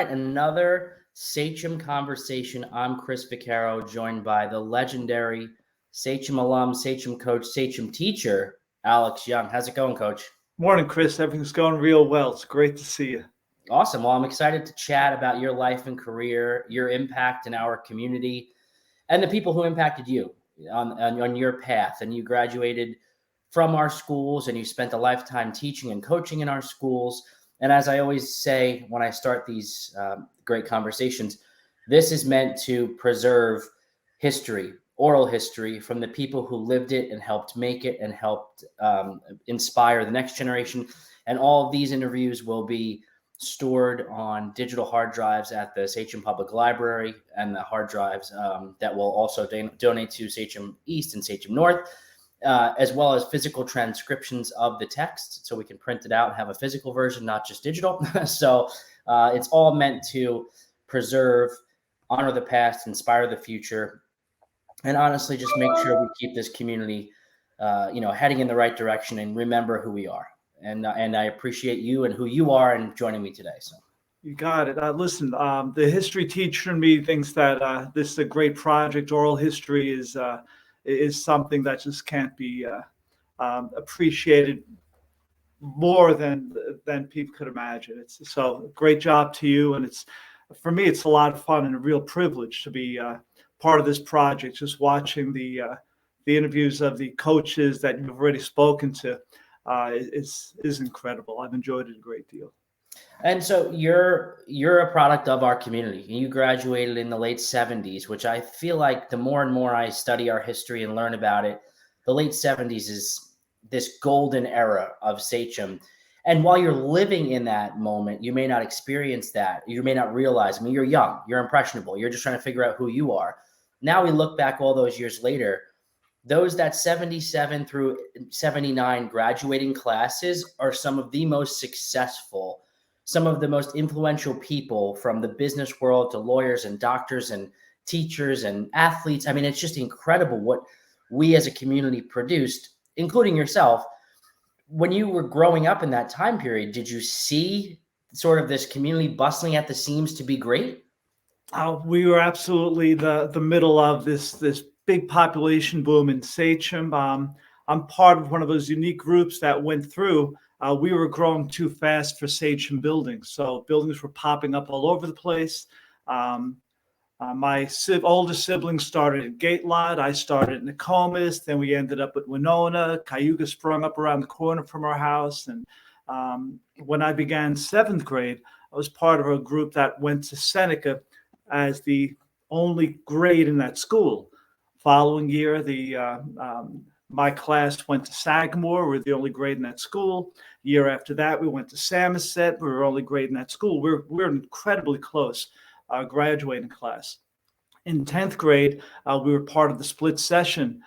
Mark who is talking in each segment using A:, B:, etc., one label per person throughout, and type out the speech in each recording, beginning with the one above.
A: right, another Sachem conversation. I'm Chris Vaccaro, joined by the legendary Sachem alum, Sachem coach, Sachem teacher, Alex Young. How's it going, Coach?
B: Morning, Chris. Everything's going real well. It's great to see you.
A: Awesome. Well, I'm excited to chat about your life and career, your impact in our community, and the people who impacted you on your path. And you graduated from our schools, and you spent a lifetime teaching and coaching in our schools. And as I always say when I start these great conversations, this is meant to preserve history, oral history, from the people who lived it and helped make it and helped inspire the next generation. And all of these interviews will be stored on digital hard drives at the Sachem Public Library, and the hard drives that will also donate to Sachem East and Sachem North, as well as physical transcriptions of the text, so we can print it out and have a physical version, not just digital. So it's all meant to preserve, honor the past, inspire the future, and honestly just make sure we keep this community heading in the right direction and remember who we are. And I appreciate you and who you are and joining me today. So
B: you got it. Listen, the history teacher in me thinks that this is a great project. Oral history is something that just can't be appreciated more than people could imagine. So great job to you. And for me, it's a lot of fun and a real privilege to be part of this project. Just watching the interviews of the coaches that you've already spoken to is incredible. I've enjoyed it a great deal.
A: And so you're a product of our community. You graduated in the late 70s, which I feel like the more and more I study our history and learn about it, the late 70s is this golden era of Sachem. And while you're living in that moment, you may not experience that. You may not realize. I mean, you're young, you're impressionable. You're just trying to figure out who you are. Now we look back all those years later, that 77 through 79 graduating classes are some of the most successful, some of the most influential people, from the business world to lawyers and doctors and teachers and athletes. I mean, it's just incredible what we as a community produced, including yourself. When you were growing up in that time period, did you see sort of this community bustling at the seams to be great?
B: We were absolutely the middle of this big population boom in Sachem. I'm part of one of those unique groups that went through. We were growing too fast for Sachem buildings. So buildings were popping up all over the place. My older siblings started at Gate Lot. I started at Nokomis. Then we ended up at Winona. Cayuga sprung up around the corner from our house. And when I began 7th grade, I was part of a group that went to Seneca as the only grade in that school. Following year, my class went to Sagamore. We were the only grade in that school. Year after that, we went to Samoset. We were only grade in that school. We're incredibly close, graduating class. In 10th grade, we were part of the split session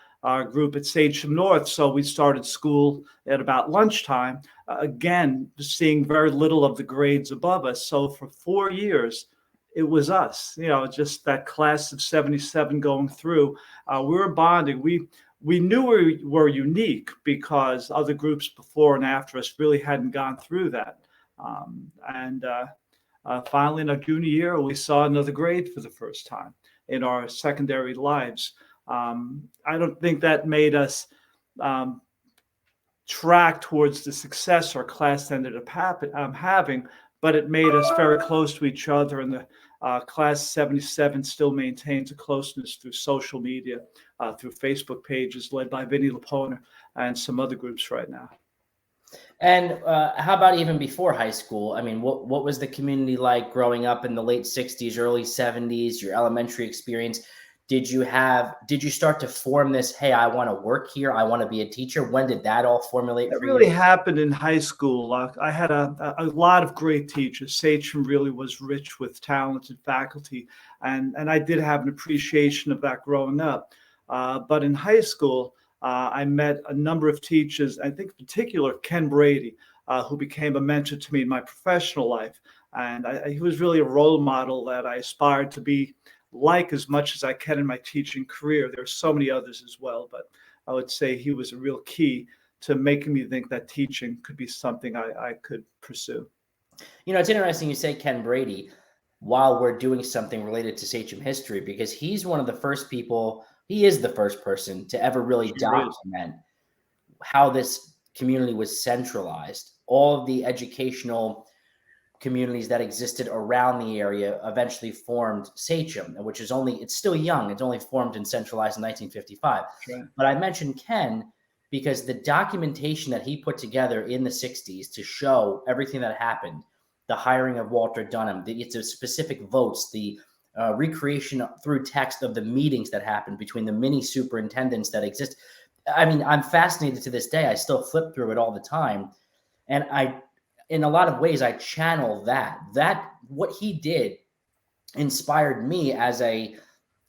B: group at Sachem North. So we started school at about lunchtime, again, seeing very little of the grades above us. So for 4 years, it was us, just that class of 77 going through. We were bonding. We knew we were unique because other groups before and after us really hadn't gone through that. Finally, in our junior year, we saw another grade for the first time in our secondary lives. I don't think that made us track towards the success our class ended up having, but it made us very close to each other. And the class 77 still maintains a closeness through social media, through Facebook pages led by Vinny Lapona and some other groups right now.
A: And how about even before high school? I mean, what was the community like growing up in the late 60s, early 70s, your elementary experience? Did you start to form this, hey, I want to work here, I want to be a teacher? When did that all formulate for you?
B: It really happened in high school. I had a lot of great teachers. Sachem really was rich with talented faculty, and I did have an appreciation of that growing up. But in high school, I met a number of teachers, I think in particular Ken Brady, who became a mentor to me in my professional life. And he was really a role model that I aspired to be like as much as I can in my teaching career. There are so many others as well, but I would say he was a real key to making me think that teaching could be something I could pursue.
A: It's interesting you say Ken Brady. while we're doing something related to Sachem history, because he's one of the first people, he is the first person to ever really
B: Sure is.
A: document how this community was centralized. All of the educational communities that existed around the area eventually formed Sachem, which is it's still young. It's only formed and centralized in 1955.
B: Right.
A: But I mentioned Ken because the documentation that he put together in the 60s to show everything that happened, the hiring of Walter Dunham, it's a specific votes, the recreation through text of the meetings that happened between the mini superintendents that exist. I mean, I'm fascinated to this day. I still flip through it all the time. And in a lot of ways, I channel that what he did inspired me as a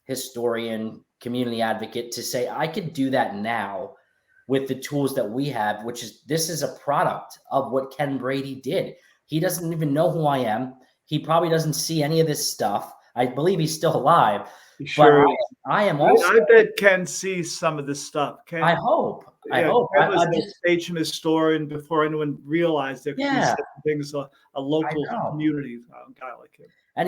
A: historian, community advocate to say, I could do that now with the tools that we have, this is a product of what Ken Brady did. He doesn't even know who I am. He probably doesn't see any of this stuff. I believe he's still alive.
B: Sure.
A: But I am also.
B: I bet Ken sees some of this stuff. Ken,
A: I hope.
B: Ken was a Sachem historian before anyone realized there could be such things. A local community guy like him.
A: And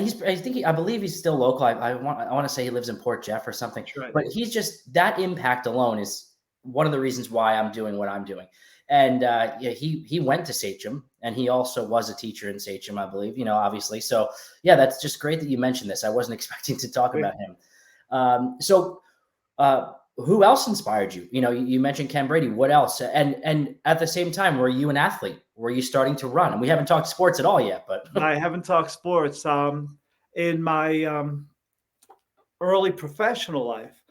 A: I believe he's still local. I want to say he lives in Port Jeff or something.
B: Right.
A: But he's just, that impact alone is one of the reasons why I'm doing what I'm doing. And he went to Sachem, and he also was a teacher in Sachem, I believe, obviously. So yeah, that's just great that you mentioned this. I wasn't expecting to talk about him. So who else inspired you? You mentioned Ken Brady. What else? And at the same time, were you an athlete? Were you starting to run? And we haven't talked sports at all yet, but
B: I haven't talked sports. In my early professional life,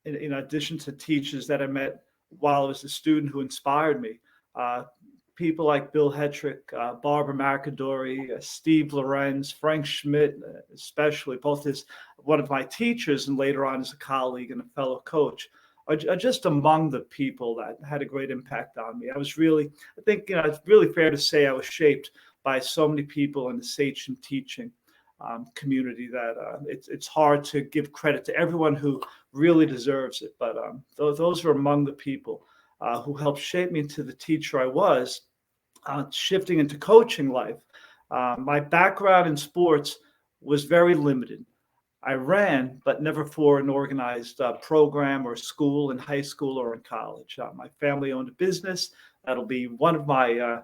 B: in addition to teachers that I met while I was a student who inspired me, people like Bill Hetrick, Barbara McAdory, Steve Lorenz, Frank Schmidt, especially, both as one of my teachers and later on as a colleague and a fellow coach, are just among the people that had a great impact on me. I think it's really fair to say I was shaped by so many people in the Sachem teaching community that it's hard to give credit to everyone who really deserves it. But those are among the people who helped shape me into the teacher I was, shifting into coaching life. My background in sports was very limited. I ran, but never for an organized program or school in high school or in college. My family owned a business. That'll be one of my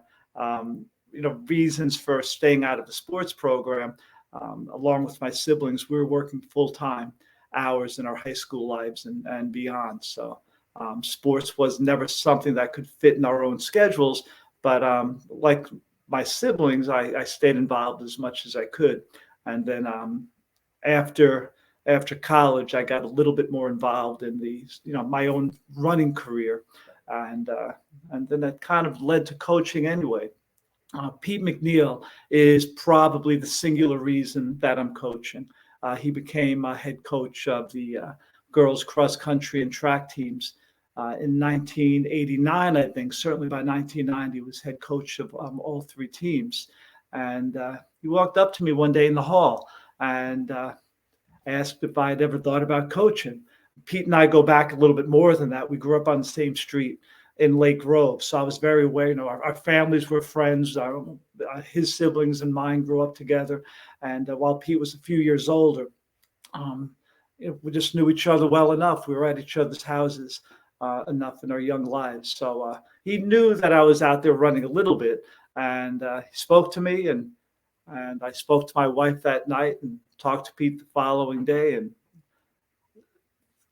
B: reasons for staying out of the sports program. Along with my siblings, we were working full-time hours in our high school lives and beyond. So sports was never something that could fit in our own schedules. But like my siblings, I stayed involved as much as I could. And then after college, I got a little bit more involved in my own running career. And then that kind of led to coaching anyway. Pete McNeil is probably the singular reason that I'm coaching. He became head coach of the girls cross country and track teams in 1989, I think. Certainly by 1990, he was head coach of all three teams. And he walked up to me one day in the hall and asked if I had ever thought about coaching. Pete and I go back a little bit more than that. We grew up on the same street in Lake Grove. So I was very aware, our families were friends. His siblings and mine grew up together. And while Pete was a few years older, we just knew each other well enough. We were at each other's houses enough in our young lives. So he knew that I was out there running a little bit. And he spoke to me, and I spoke to my wife that night and talked to Pete the following day, and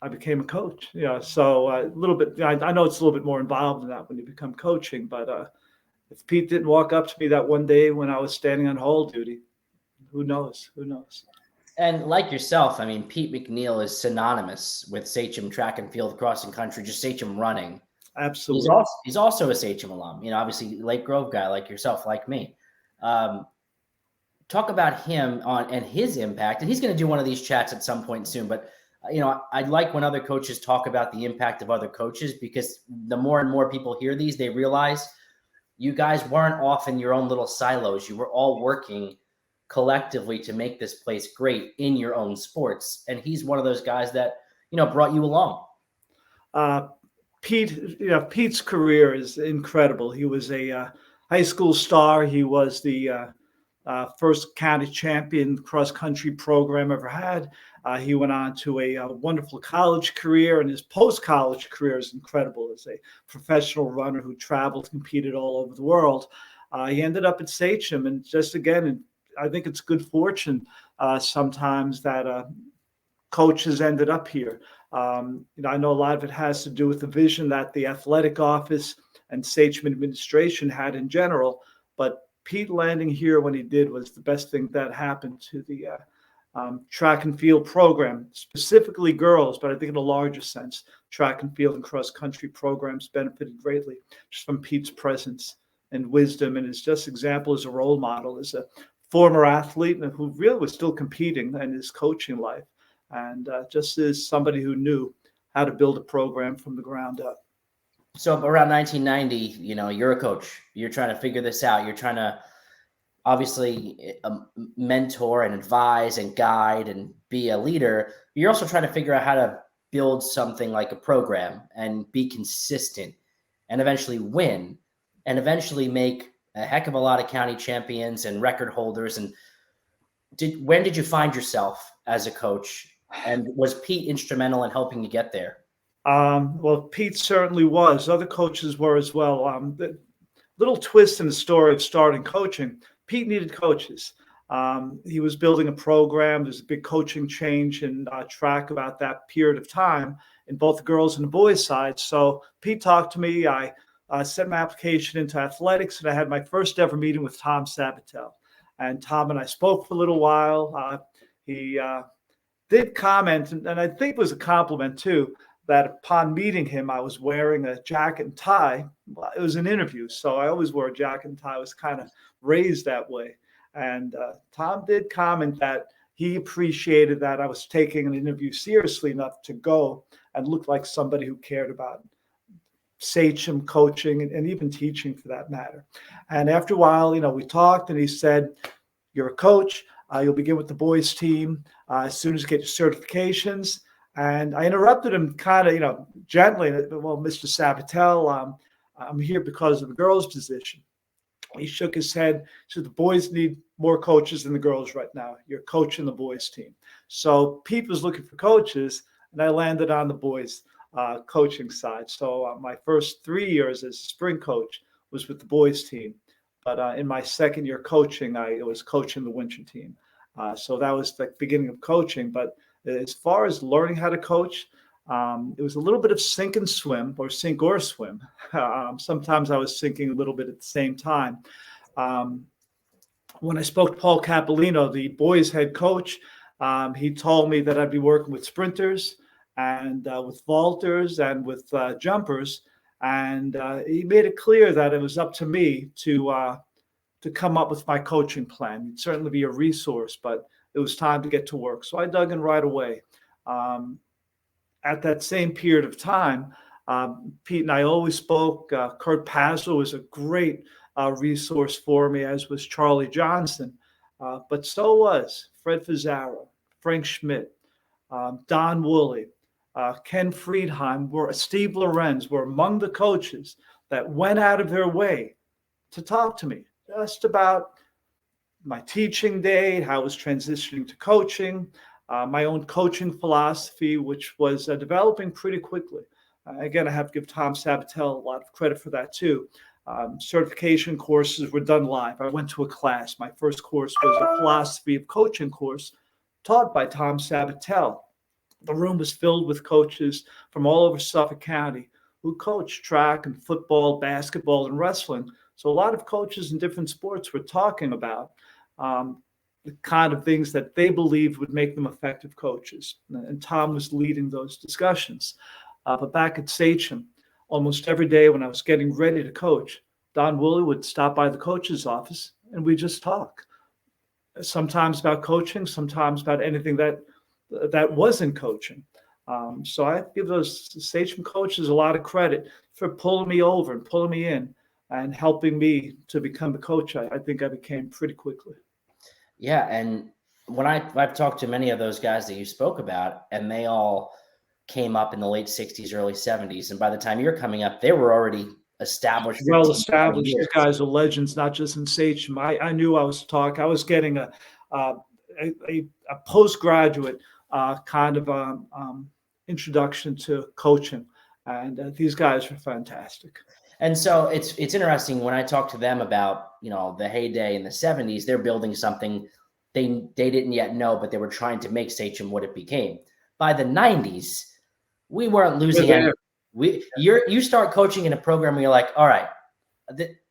B: I became a coach. So a little bit, I know it's a little bit more involved than that when you become coaching, but if Pete didn't walk up to me that one day when I was standing on hold duty, who knows?
A: And like yourself, I mean, Pete McNeil is synonymous with Sachem track and field, crossing country, just Sachem running.
B: Absolutely.
A: He's also a Sachem alum, obviously Lake Grove guy like yourself, like me. Talk about him and his impact. And he's going to do one of these chats at some point soon, but I'd like when other coaches talk about the impact of other coaches, because the more and more people hear these, they realize you guys weren't off in your own little silos. You were all working collectively to make this place great in your own sports. And he's one of those guys that, brought you along.
B: Pete's career is incredible. He was a high school star. He was the first county champion cross-country program ever had. He went on to a wonderful college career, and his post-college career is incredible as a professional runner who traveled, competed all over the world. He ended up at Sachem, and just again, I think it's good fortune sometimes that coaches ended up here. I know a lot of it has to do with the vision that the athletic office and Sachem administration had in general, but Pete landing here when he did was the best thing that happened to the track and field program, specifically girls, but I think in a larger sense, track and field and cross-country programs benefited greatly just from Pete's presence and wisdom, and his just example as a role model, as a former athlete who really was still competing in his coaching life, and just as somebody who knew how to build a program from the ground up.
A: So around 1990, you're a coach. You're trying to figure this out. You're trying to obviously mentor and advise and guide and be a leader. You're also trying to figure out how to build something like a program and be consistent and eventually win and eventually make a heck of a lot of county champions and record holders. And when did you find yourself as a coach? And was Pete instrumental in helping you get there?
B: Well, Pete certainly was. Other coaches were as well. The little twist in the story of starting coaching, Pete needed coaches. He was building a program. There's a big coaching change in track about that period of time in both the girls and the boys side. So Pete talked to me. I sent my application into athletics, and I had my first ever meeting with Tom Sabatel. And Tom and I spoke for a little while. He did comment, and I think it was a compliment too, that upon meeting him, I was wearing a jacket and tie. Well, it was an interview, so I always wore a jacket and tie. I was kind of raised that way. And Tom did comment that he appreciated that I was taking an interview seriously enough to go and look like somebody who cared about Sachem coaching and even teaching for that matter. And after a while, we talked, and he said, "You're a coach. You'll begin with the boys team as soon as you get your certifications." And I interrupted him kind of, gently. "Well, Mr. Sabatel, I'm here because of the girls' position." He shook his head. He said, "The boys need more coaches than the girls right now. You're coaching the boys team." So Pete was looking for coaches, and I landed on the boys coaching side. So my first 3 years as a spring coach was with the boys team. But in my second year coaching, I was coaching the winter team. So that was the beginning of coaching. But as far as learning how to coach, it was a little bit of sink and swim, or sink or swim. Sometimes I was sinking a little bit at the same time. When I spoke to Paul Capolino, the boys head coach, he told me that I'd be working with sprinters and with vaulters and with jumpers. And he made it clear that it was up to me to come up with my coaching plan. It'd certainly be a resource, but it was time to get to work. So I dug in right away. At that same period of time, Pete and I always spoke. Kurt Paslow was a great resource for me, as was Charlie Johnson. But so was Fred Vaccaro, Frank Schmidt, Don Woolley, Ken Friedheim, Steve Lorenz were among the coaches that went out of their way to talk to me just about my teaching day, how I was transitioning to coaching, my own coaching philosophy, which was developing pretty quickly. Again, I have to give Tom Sabatel a lot of credit for that too. Certification courses were done live. I went to a class. My first course was a philosophy of coaching course taught by Tom Sabatel. The room was filled with coaches from all over Suffolk County who coached track and football, basketball, and wrestling. So a lot of coaches in different sports were talking about the kind of things that they believed would make them effective coaches. And Tom was leading those discussions. But back at Sachem, almost every day when I was getting ready to coach, Don Woolley would stop by the coach's office and we just talk. Sometimes about coaching, sometimes about anything that wasn't coaching. So I give those Sachem coaches a lot of credit for pulling me over and pulling me in and helping me to become the coach I think I became pretty quickly.
A: Yeah, and when I've talked to many of those guys that you spoke about, and they all came up in the late 60s, early 70s, and by the time you're coming up, they were already established.
B: Well established. These guys are legends, not just in Sachem. I knew I was getting a postgraduate kind of introduction to coaching, and these guys are fantastic.
A: And so it's interesting when I talk to them about, the heyday in the 70s, they're building something they didn't yet know, but they were trying to make Sachem what it became. By the 90s, we weren't losing any. You start coaching in a program where you're like, all right,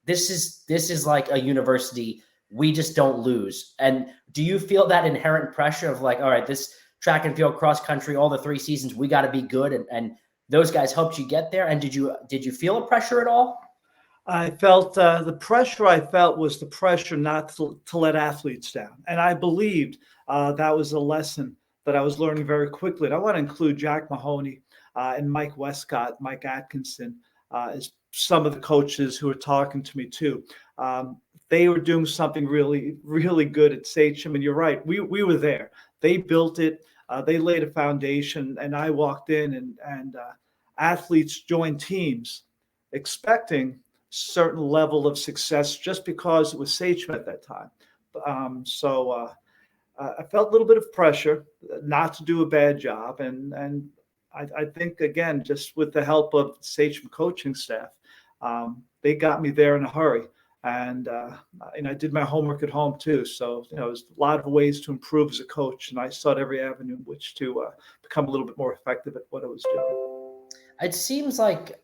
A: this is like a university. We just don't lose. And do you feel that inherent pressure of like, all right, this track and field, cross country, all the 3 seasons, we got to be good, and those guys helped you get there? And did you feel a pressure at all?
B: I felt the pressure I felt was the pressure not to let athletes down. And I believed that was a lesson that I was learning very quickly. And I want to include Jack Mahoney and Mike Westcott, Mike Atkinson, as some of the coaches who were talking to me too. They were doing something really, really good at Sachem. And you're right, we were there. They built it. They laid a foundation, and I walked in, and athletes joined teams expecting certain level of success just because it was Sachem at that time. So I felt a little bit of pressure not to do a bad job, and I think, again, just with the help of the Sachem coaching staff, they got me there in a hurry. And I did my homework at home too. So, there's a lot of ways to improve as a coach, and I sought every avenue in which to become a little bit more effective at what I was doing.
A: It seems like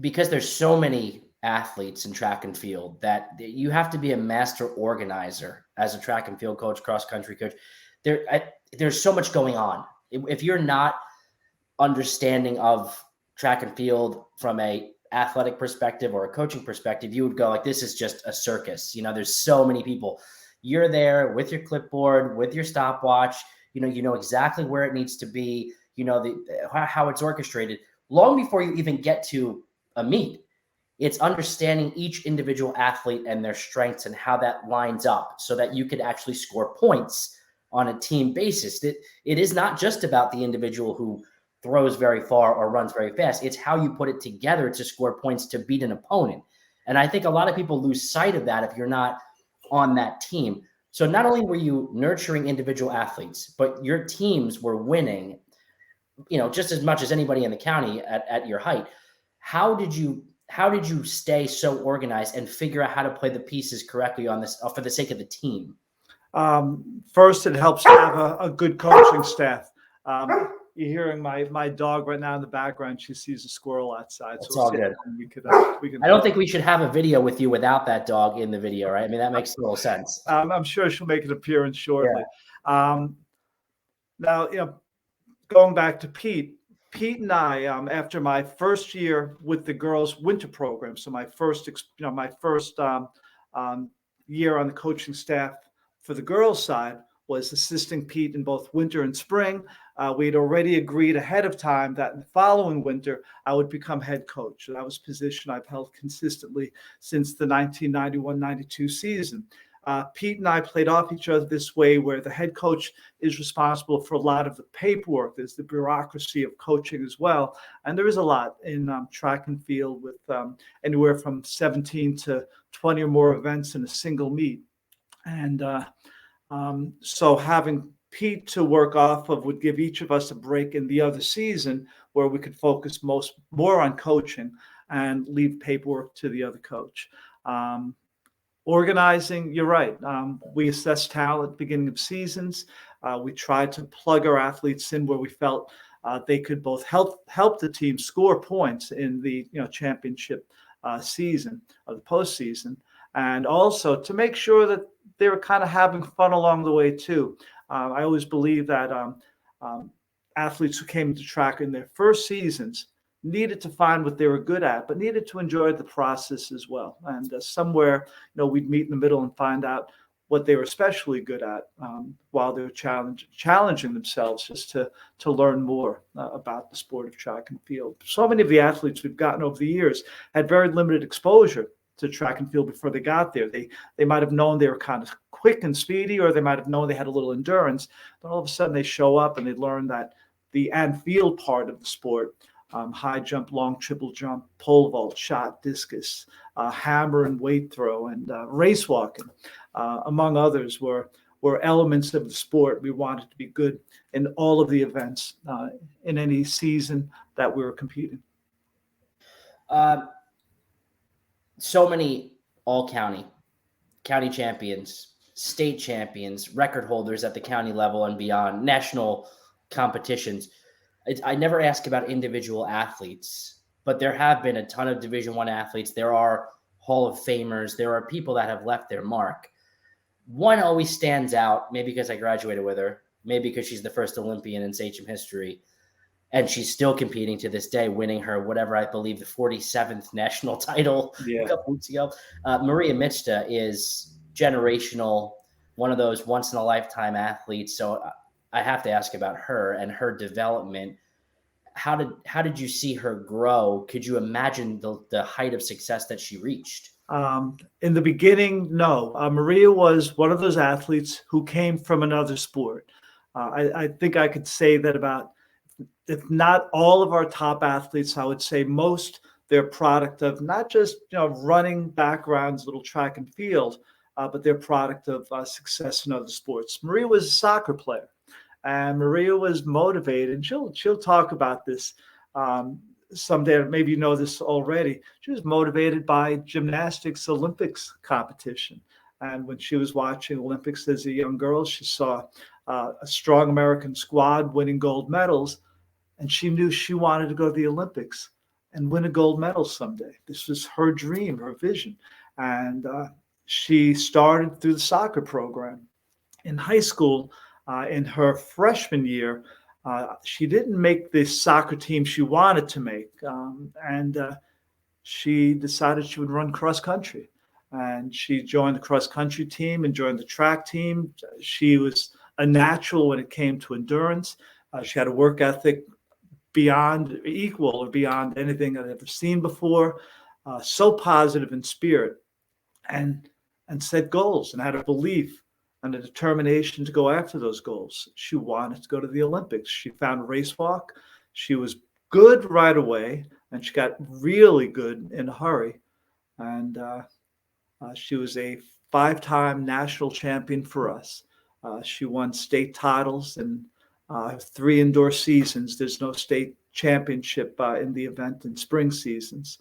A: because there's so many athletes in track and field that you have to be a master organizer as a track and field coach, cross country coach. There's so much going on. If you're not understanding of track and field from a athletic perspective or a coaching perspective, you would go like, this is just a circus. There's so many people. You're there with your clipboard, with your stopwatch. You know exactly where it needs to be. How it's orchestrated long before you even get to a meet. It's understanding each individual athlete and their strengths and how that lines up so that you could actually score points on a team basis. It is not just about the individual who throws very far or runs very fast. It's how you put it together to score points to beat an opponent. And I think a lot of people lose sight of that if you're not on that team. So not only were you nurturing individual athletes, but your teams were winning, just as much as anybody in the county at your height. How did you stay so organized and figure out how to play the pieces correctly on this for the sake of the team?
B: First, it helps to have a good coaching staff. You're hearing my dog right now in the background. She sees a squirrel outside.
A: It's all good.
B: We can. I
A: don't think we should have a video with you without that dog in the video, right? I mean, that makes total sense.
B: I'm sure she'll make an appearance shortly.
A: Yeah.
B: Now, going back to Pete and I, after my first year with the girls' winter program, so my first year on the coaching staff for the girls' side was assisting Pete in both winter and spring. We had already agreed ahead of time that in the following winter, I would become head coach. That was a position I've held consistently since the 1991-92 season. Pete and I played off each other this way, where the head coach is responsible for a lot of the paperwork. There's the bureaucracy of coaching as well. And there is a lot in track and field with anywhere from 17 to 20 or more events in a single meet. And so having Pete to work off of would give each of us a break in the other season where we could focus more on coaching and leave paperwork to the other coach. Organizing, you're right. We assess talent at the beginning of seasons. We tried to plug our athletes in where we felt they could both help the team score points in the championship season or the postseason, and also to make sure that they were kind of having fun along the way too. I always believe that athletes who came into track in their first seasons needed to find what they were good at, but needed to enjoy the process as well. And somewhere, we'd meet in the middle and find out what they were especially good at while they were challenging themselves just to learn more about the sport of track and field. So many of the athletes we've gotten over the years had very limited exposure to track and field before they got there. They might have known they were kind of quick and speedy, or they might have known they had a little endurance. But all of a sudden they show up and they learn that the and field part of the sport high jump, long triple jump, pole vault, shot, discus, hammer and weight throw, and race walking, among others, were elements of the sport. We wanted to be good in all of the events in any season that we were competing.
A: So many all county champions, state champions, record holders at the county level and beyond, national competitions. I never ask about individual athletes, but there have been a ton of Division I athletes. There are Hall of Famers. There are people that have left their mark. One always stands out, maybe because I graduated with her, maybe because she's the first Olympian in Sachem history, and she's still competing to this day, winning her, whatever, I believe the 47th national title a couple weeks ago. Maria Michta is generational, one of those once-in-a-lifetime athletes. So I have to ask about her and her development. How did you see her grow? Could you imagine the height of success that she reached?
B: In the beginning, no. Maria was one of those athletes who came from another sport. I think I could say that about, if not all of our top athletes, I would say most, they're product of not just running backgrounds, little track and field, but they're product of success in other sports. Maria was a soccer player, and Maria was motivated. She'll talk about this someday. Maybe you know this already. She was motivated by gymnastics Olympics competition. And when she was watching Olympics as a young girl, she saw a strong American squad winning gold medals, and she knew she wanted to go to the Olympics and win a gold medal someday. This was her dream, her vision. And she started through the soccer program. In high school, in her freshman year, she didn't make the soccer team she wanted to make. And she decided she would run cross country. And she joined the cross country team and joined the track team. She was a natural when it came to endurance. She had a work ethic beyond equal or beyond anything I'd ever seen before. So positive in spirit, and set goals and had a belief and a determination to go after those goals. She wanted to go to the Olympics. She found race walk. She was good right away, and she got really good in a hurry. And she was a 5-time national champion for us. She won state titles in 3 indoor seasons. There's no state championship in the event in spring seasons.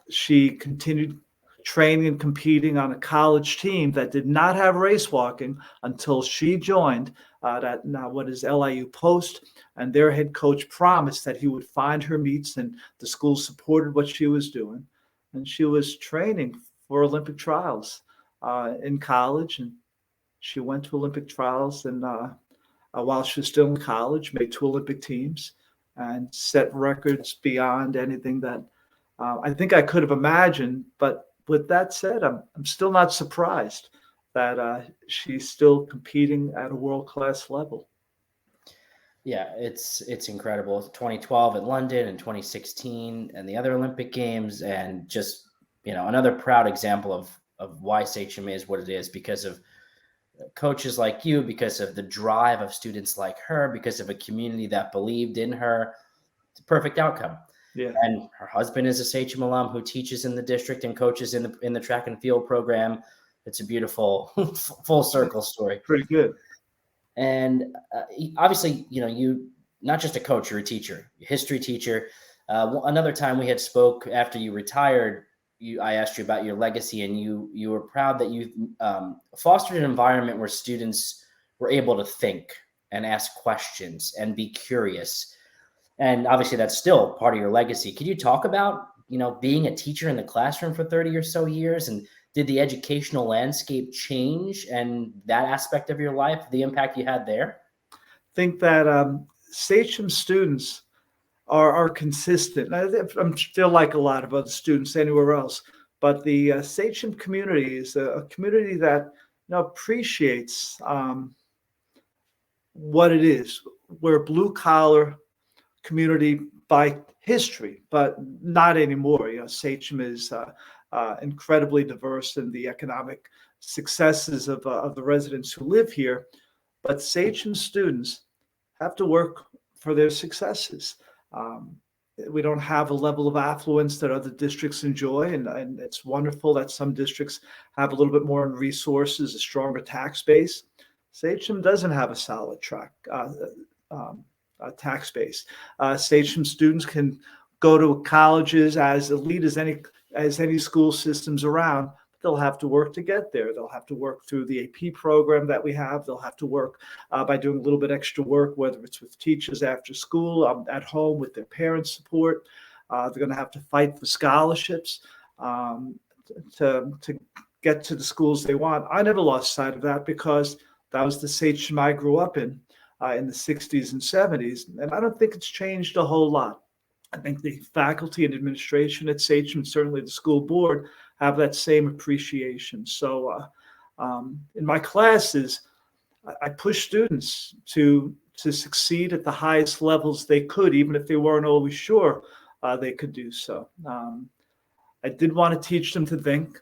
B: She continued training and competing on a college team that did not have race walking until she joined what is LIU Post, and their head coach promised that he would find her meets, and the school supported what she was doing. And she was training for Olympic trials in college, and she went to Olympic trials, and while she was still in college, made 2 Olympic teams and set records beyond anything that I think I could have imagined. But with that said, I'm still not surprised that she's still competing at a world-class level.
A: Yeah, it's incredible. 2012 at London and 2016 and the other Olympic Games, and just another proud example of why Sachem is what it is, because of coaches like you, because of the drive of students like her, because of a community that believed in her. It's a perfect outcome.
B: Yeah.
A: And her husband is a Sachem alum who teaches in the district and coaches in the track and field program. It's a beautiful full circle story.
B: Pretty good.
A: And obviously, you not just a coach, you're a teacher, a history teacher. Another time we had spoke after you retired, I asked you about your legacy, and you were proud that you fostered an environment where students were able to think and ask questions and be curious. And obviously that's still part of your legacy. Could you talk about, being a teacher in the classroom for 30 or so years, and did the educational landscape change and that aspect of your life, the impact you had there?
B: I think that Sachem students are consistent. I'm still like a lot of other students anywhere else, but the Sachem community is a community that appreciates what it is. We're a blue collar community by history, but not anymore. Sachem is incredibly diverse in the economic successes of the residents who live here, but Sachem students have to work for their successes. We don't have a level of affluence that other districts enjoy, and it's wonderful that some districts have a little bit more in resources, a stronger tax base. Sachem doesn't have a solid tax base. Sachem students can go to colleges as elite as any school systems around. They'll have to work to get there. They'll have to work through the AP program that we have. They'll have to work by doing a little bit extra work, whether it's with teachers after school, at home with their parents' support. They're going to have to fight for scholarships to get to the schools they want. I never lost sight of that because that was the Sachem I grew up in the 60s and 70s. And I don't think it's changed a whole lot. I think the faculty and administration at Sachem, certainly the school board, have that same appreciation. So in my classes, I push students to succeed at the highest levels they could, even if they weren't always sure they could do so. I did want to teach them to think.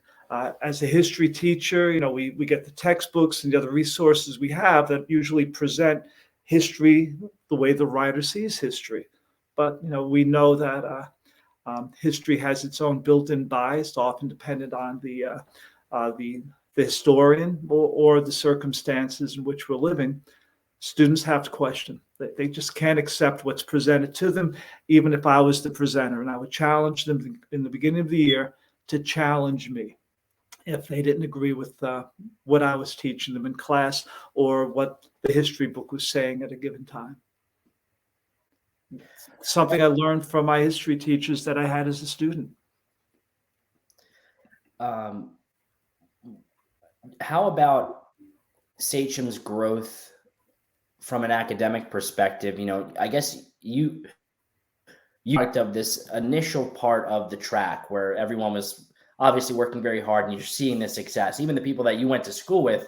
B: As a history teacher, we get the textbooks and the other resources we have that usually present history the way the writer sees history. But we know that history has its own built-in bias, often dependent on the historian or the circumstances in which we're living. Students have to question. They just can't accept what's presented to them, even if I was the presenter. And I would challenge them in the beginning of the year to challenge me if they didn't agree with what I was teaching them in class or what the history book was saying at a given time. Something I learned from my history teachers that I had as a student.
A: How about Sachem's growth from an academic perspective? I guess you part of this initial part of the track where everyone was obviously working very hard and you're seeing the success. Even the people that you went to school with,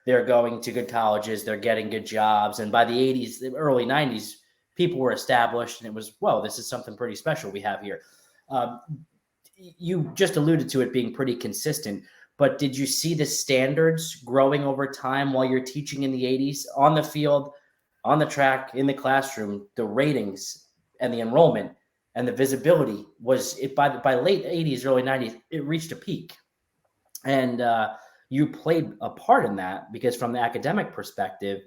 A: they're going to good colleges, they're getting good jobs. And by the 80s, the early 90s, people were established and it was, well, this is something pretty special we have here. You just alluded to it being pretty consistent, but did you see the standards growing over time while you're teaching in the 80s on the field, on the track, in the classroom? The ratings and the enrollment and the visibility was it by late 80s, early 90s, it reached a peak. And you played a part in that because from the academic perspective,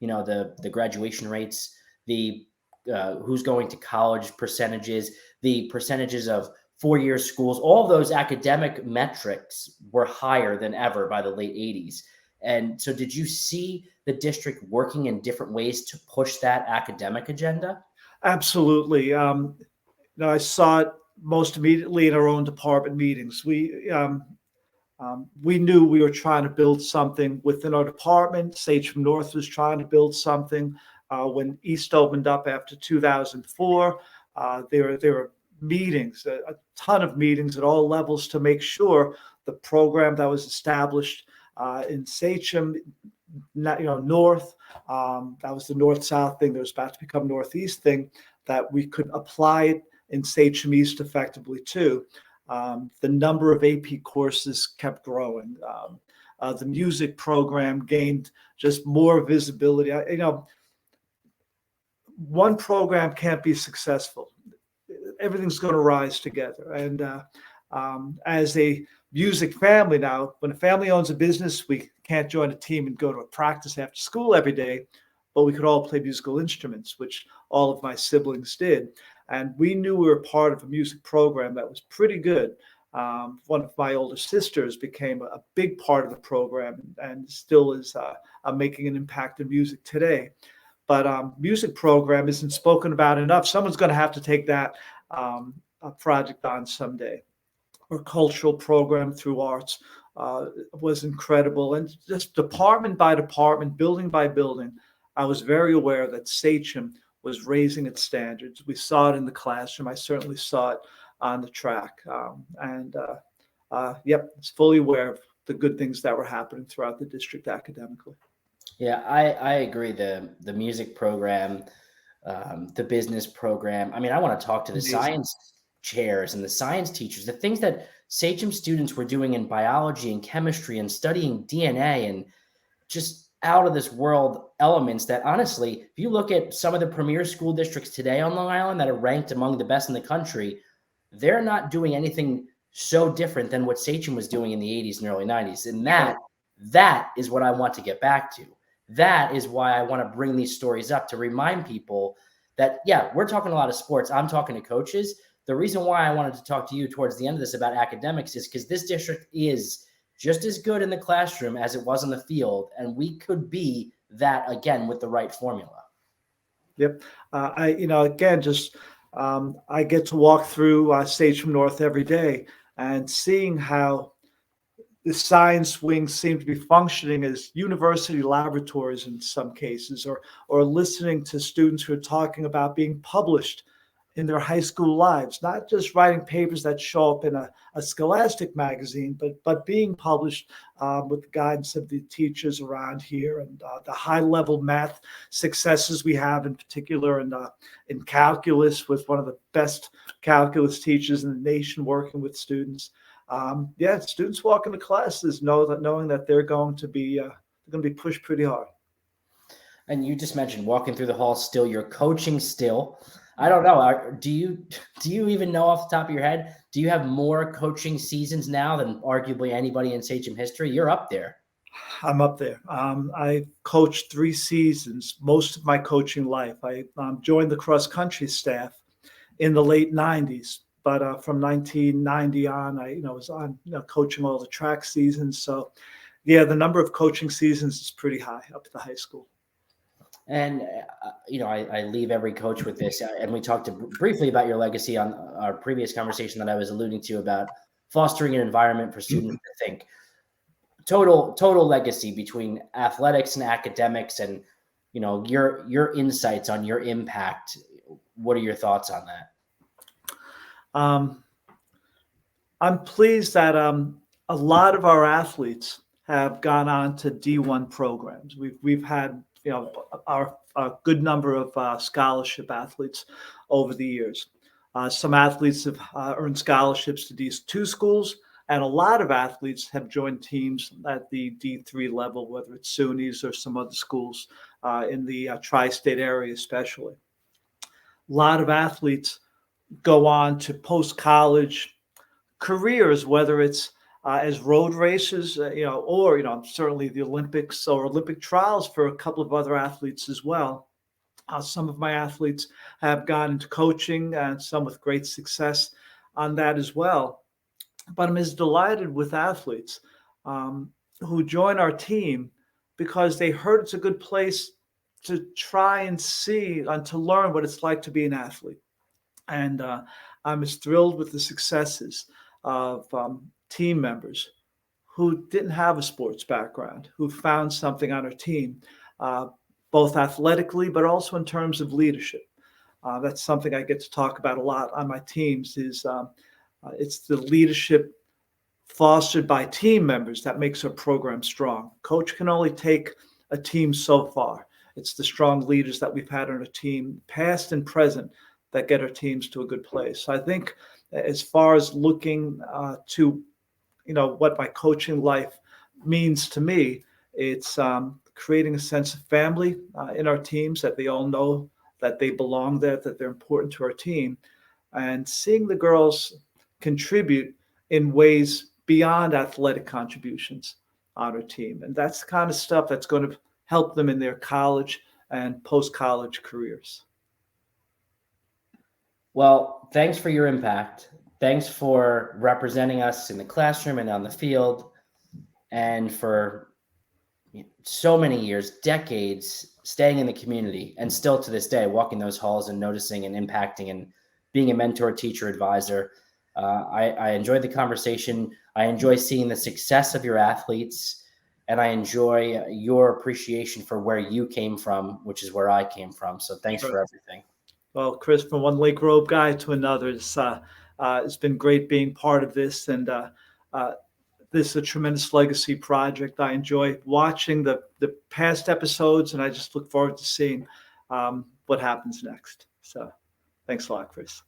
A: the graduation rates, the who's going to college percentages, the percentages of four-year schools, all those academic metrics were higher than ever by the late 80s. And so did you see the district working in different ways to push that academic agenda?
B: Absolutely. I saw it most immediately in our own department meetings. We knew we were trying to build something within our department. Sachem North was trying to build something. When East opened up after 2004, there were meetings, a ton of meetings at all levels to make sure the program that was established in Sachem, North, that was the North-South thing that was about to become Northeast thing, that we could apply it in Sachem East effectively too. The number of AP courses kept growing. The music program gained just more visibility. One program can't be successful. Everything's going to rise together. And as a music family now, when a family owns a business, we can't join a team and go to a practice after school every day, but we could all play musical instruments, which all of my siblings did. And we knew we were part of a music program that was pretty good. One of my older sisters became a big part of the program and still is making an impact in music today. But music program isn't spoken about enough. Someone's going to have to take that project on someday. Our cultural program through arts was incredible. And just department by department, building by building, I was very aware that Sachem was raising its standards. We saw it in the classroom. I certainly saw it on the track. It's fully aware of the good things that were happening throughout the district academically.
A: Yeah, I agree. The music program, the business program. I mean, I want to talk to the science chairs and the science teachers, the things that Sachem students were doing in biology and chemistry and studying DNA and just out of this world elements that honestly, if you look at some of the premier school districts today on Long Island that are ranked among the best in the country, they're not doing anything so different than what Sachem was doing in the 80s and early 90s. And that is what I want to get back to. That is why I want to bring these stories up, to remind people that, yeah, we're talking a lot of sports. I'm talking to coaches. The reason why I wanted to talk to you towards the end of this about academics is because this district is just as good in the classroom as it was on the field. And we could be that again with the right formula.
B: Yep. I get to walk through Sachem North every day and seeing how the science wings seem to be functioning as university laboratories in some cases, or listening to students who are talking about being published in their high school lives, not just writing papers that show up in a scholastic magazine, but being published with the guidance of the teachers around here, and the high level math successes we have in particular, and in calculus with one of the best calculus teachers in the nation working with students. Students walk into classes knowing that they're going to be pushed pretty hard.
A: And you just mentioned walking through the halls still, you're coaching still. I don't know. Do you even know off the top of your head, do you have more coaching seasons now than arguably anybody in Sachem history? You're up there.
B: I'm up there. I coached 3 seasons, most of my coaching life. I joined the cross country staff in the late 90s. But from 1990 on, I was on coaching all the track seasons. So, yeah, the number of coaching seasons is pretty high up at the high school.
A: And I leave every coach with this. And we talked briefly about your legacy on our previous conversation that I was alluding to about fostering an environment for students to think. Total legacy between athletics and academics, and your insights on your impact. What are your thoughts on that?
B: I'm pleased that a lot of our athletes have gone on to D1 programs. We've had a good number of scholarship athletes over the years. Some athletes have earned scholarships to D2 schools, and a lot of athletes have joined teams at the D3 level, whether it's SUNY's or some other schools in the tri-state area especially. A lot of athletes go on to post-college careers, whether it's as road racers, or certainly the Olympics or Olympic trials for a couple of other athletes as well. Some of my athletes have gone into coaching, and some with great success on that as well. But I'm as delighted with athletes who join our team because they heard it's a good place to try and see and to learn what it's like to be an athlete. And I'm as thrilled with the successes of team members who didn't have a sports background, who found something on our team, both athletically, but also in terms of leadership. That's something I get to talk about a lot on my teams, is it's the leadership fostered by team members that makes our program strong. Coach can only take a team so far. It's the strong leaders that we've had on our team, past and present, that get our teams to a good place. So I think as far as looking to, what my coaching life means to me, it's creating a sense of family in our teams, that they all know that they belong there, that they're important to our team, and seeing the girls contribute in ways beyond athletic contributions on our team. And that's the kind of stuff that's going to help them in their college and post-college careers.
A: Well, thanks for your impact. Thanks for representing us in the classroom and on the field, and for so many years, decades, staying in the community, and still to this day, walking those halls and noticing and impacting and being a mentor, teacher, advisor. I enjoyed the conversation. I enjoy seeing the success of your athletes, and I enjoy your appreciation for where you came from, which is where I came from. So thanks for everything.
B: Well, Chris, from one Lake Grove guy to another, it's been great being part of this, and this is a tremendous legacy project. I enjoy watching the past episodes, and I just look forward to seeing what happens next. So thanks a lot, Chris.